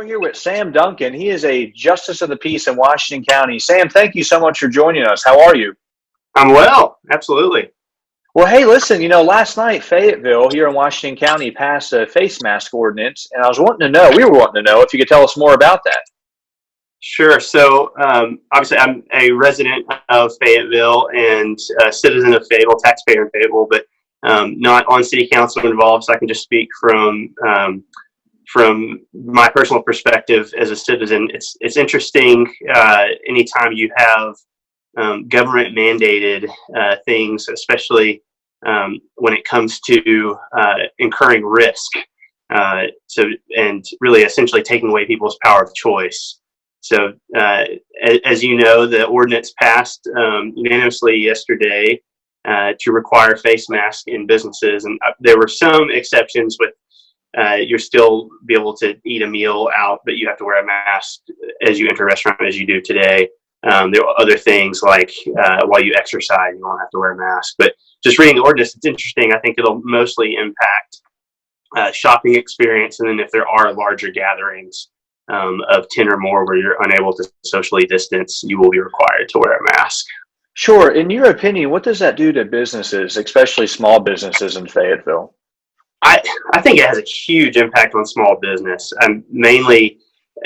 We're here with Sam Duncan. He is a justice of the peace in Washington County. Sam, thank you so much for joining us. How are you? I'm well, absolutely. Well, hey, listen, last night Fayetteville here in Washington County passed a face mask ordinance, and we were wanting to know if you could tell us more about that. Sure. So obviously I'm a resident of Fayetteville and a citizen of Fayetteville, taxpayer in Fayetteville, but not on city council involved, so I can just speak from my personal perspective as a citizen. It's interesting anytime you have government mandated things, especially when it comes to incurring risk. And really essentially taking away people's power of choice. So as you know, the ordinance passed unanimously yesterday to require face masks in businesses. And there were some exceptions with you'll still be able to eat a meal out, but you have to wear a mask as you enter a restaurant as you do today. There are other things like while you exercise, you don't have to wear a mask. But just reading the ordinance, it's interesting. I think it'll mostly impact shopping experience. And then if there are larger gatherings of 10 or more where you're unable to socially distance, you will be required to wear a mask. Sure. In your opinion, what does that do to businesses, especially small businesses in Fayetteville? I think it has a huge impact on small business. Mainly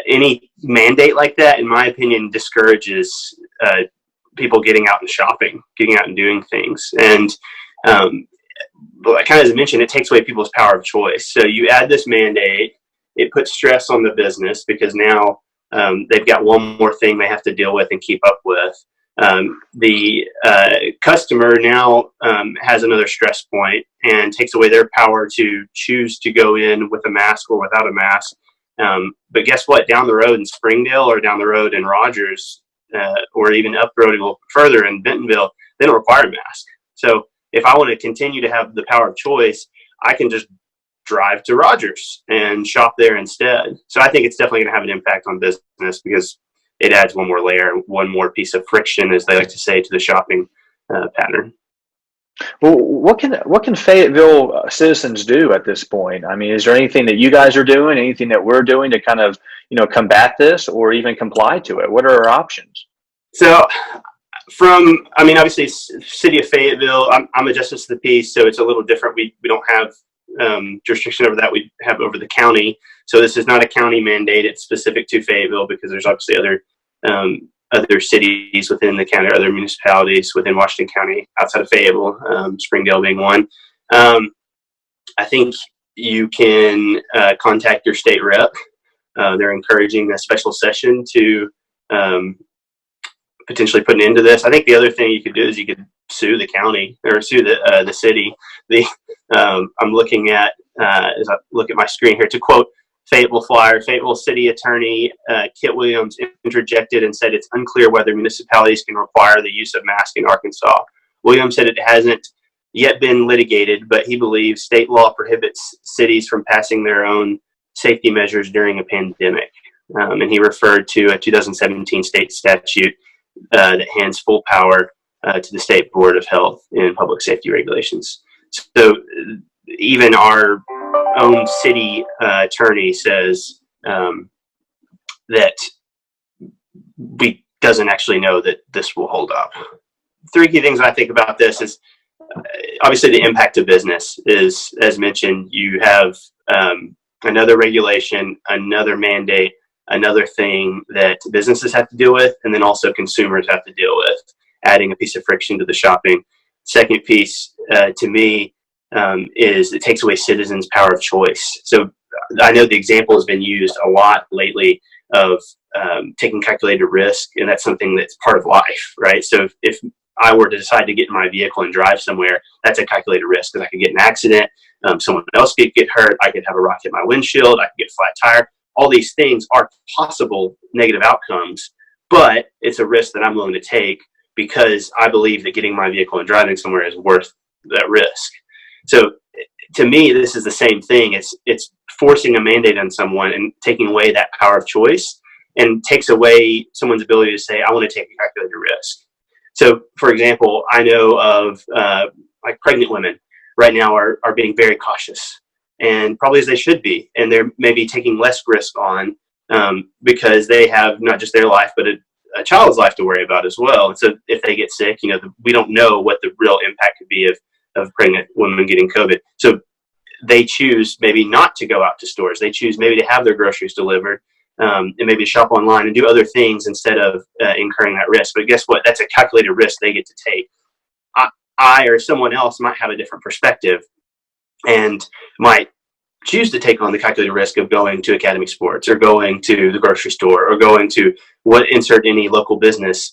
any mandate like that, in my opinion, discourages people getting out and shopping, getting out and doing things. And kind of as I mentioned, it takes away people's power of choice. So you add this mandate, it puts stress on the business because now they've got one more thing they have to deal with and keep up with. The customer now has another stress point and takes away their power to choose to go in with a mask or without a mask. But guess what? Down the road in Springdale or down the road in Rogers or even up the road a little further in Bentonville, they don't require a mask. So if I want to continue to have the power of choice, I can just drive to Rogers and shop there instead. So I think it's definitely going to have an impact on business because it adds one more layer, one more piece of friction, as they like to say, to the shopping pattern. Well, what can Fayetteville citizens do at this point? I mean, is there anything that you guys are doing, anything that we're doing to kind of, combat this or even comply to it? What are our options? So obviously, city of Fayetteville, I'm a justice of the peace, so it's a little different. We don't have jurisdiction over that. We have over the county. So this is not a county mandate. It's specific to Fayetteville because there's obviously other cities within the county, or other municipalities within Washington County outside of Fayetteville, Springdale being one. I think you can contact your state rep. They're encouraging a special session to potentially put an end to this. I think the other thing you could do is you could sue the county or sue the city. I'm looking at, as I look at my screen here, to quote Fayetteville Flyer, Fayetteville City Attorney Kit Williams interjected and said it's unclear whether municipalities can require the use of masks in Arkansas. Williams said it hasn't yet been litigated, but he believes state law prohibits cities from passing their own safety measures during a pandemic. And he referred to a 2017 state statute that hands full power to the State Board of Health and Public Safety Regulations. So even our own city attorney says that we doesn't actually know that this will hold up. Three key things I think about this is obviously the impact of business is, as mentioned, you have another regulation, another mandate, another thing that businesses have to deal with, and then also consumers have to deal with, adding a piece of friction to the shopping. Second piece to me is it takes away citizens' power of choice. So I know the example has been used a lot lately of taking calculated risk, and that's something that's part of life, right? So if I were to decide to get in my vehicle and drive somewhere, that's a calculated risk because I could get an accident, someone else could get hurt, I could have a rock hit my windshield, I could get a flat tire. All these things are possible negative outcomes, but it's a risk that I'm willing to take because I believe that getting my vehicle and driving somewhere is worth that risk. So to me, this is the same thing. It's forcing a mandate on someone and taking away that power of choice and takes away someone's ability to say, I want to take a calculated risk. So, for example, I know of like pregnant women right now are being very cautious, and probably as they should be, and they're maybe taking less risk on because they have not just their life, but a child's life to worry about as well. And so if they get sick, we don't know what the real impact could be of pregnant women getting COVID. So they choose maybe not to go out to stores. They choose maybe to have their groceries delivered, and maybe shop online and do other things instead of incurring that risk. But guess what? That's a calculated risk they get to take. I or someone else might have a different perspective and might choose to take on the calculated risk of going to academy sports or going to the grocery store or going to insert any local business,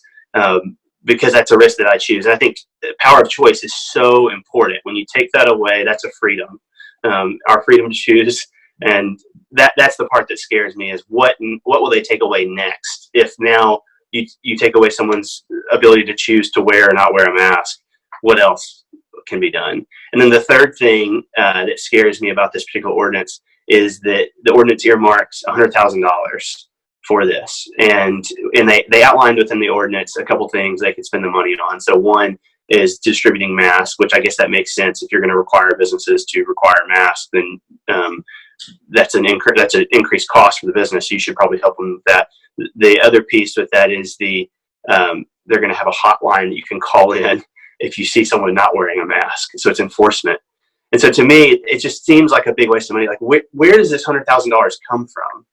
because that's a risk that I choose. And I think the power of choice is so important. When you take that away, that's a freedom, our freedom to choose. And that's the part that scares me, is what will they take away next? If now you take away someone's ability to choose to wear or not wear a mask, what else can be done? And then the third thing that scares me about this particular ordinance is that the ordinance earmarks $100,000 for this. And they outlined within the ordinance a couple things they could spend the money on. So one is distributing masks, which I guess that makes sense. If you're going to require businesses to require masks, then that's an increased cost for the business. So you should probably help them with that. The other piece with that is they're going to have a hotline that you can call in if you see someone not wearing a mask. So it's enforcement. And so to me, it just seems like a big waste of money. Like, where does this $100,000 come from?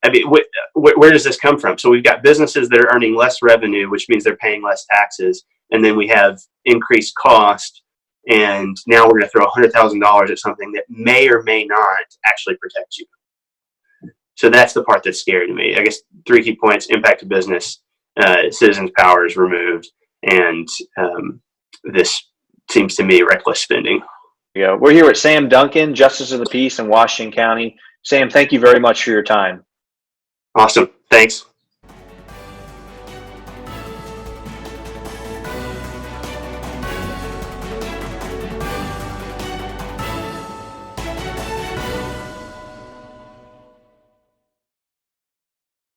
I mean, where does this come from? So we've got businesses that are earning less revenue, which means they're paying less taxes. And then we have increased cost. And now we're going to throw $100,000 at something that may or may not actually protect you. So that's the part that's scary to me. I guess 3 key points: impact to business, citizens' power is removed, and this seems to me reckless spending. Yeah, we're here with Sam Duncan, Justice of the Peace in Washington County. Sam, thank you very much for your time. Awesome. Thanks.